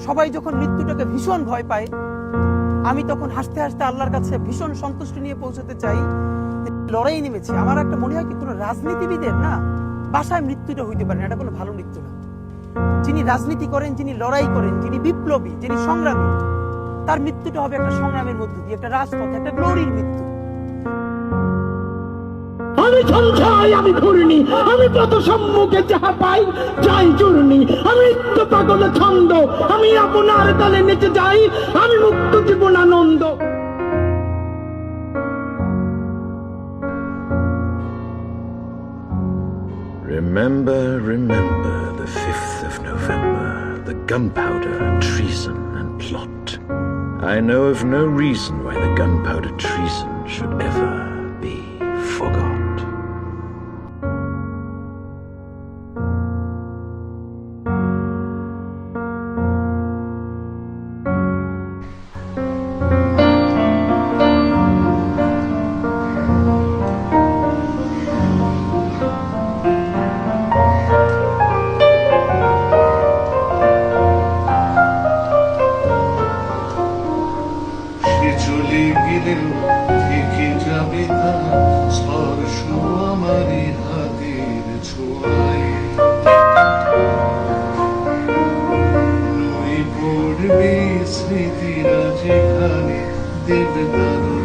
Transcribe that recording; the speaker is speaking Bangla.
সবাই যখন মৃত্যুটাকে ভীষণ ভয় পায়, আমি তখন হাসতে হাসতে আল্লাহর কাছে ভীষণ সন্তুষ্টি নিয়ে পৌঁছতে চাই। লড়াই নেমেছি। আমার একটা মনে হয় কি, কোনো রাজনীতিবিদের না বাসায় মৃত্যুটা হইতে পারে না, এটা কোনো ভালো মৃত্যু না। যিনি রাজনীতি করেন, যিনি লড়াই করেন, যিনি বিপ্লবী, যিনি সংগ্রামী, তার মৃত্যুটা হবে একটা সংগ্রামের মধ্য দিয়ে, একটা রাজপথে, একটা গ্লোরির মৃত্যু। আমি ঝঞ্ঝাই, আমি ঘূর্ণি, আমি পথ সম্মুখে যাহা পাই যাই চূর্ণি। আমি নিত্য পাগল ছন্দ, আমি আপনার তালে নেচে যাই, আমি মুক্ত জীবন আনন্দ। Remember, remember the 5th of November, the gunpowder, treason and plot. I know of no reason why the gunpowder treason should ever be forgot. চলে গেলেও থেকে যাবে তার স্পর্শ আমারই হাতের ছোঁয়ায়। নই পড়বে স্মৃতিরা যেখানে দেবদারু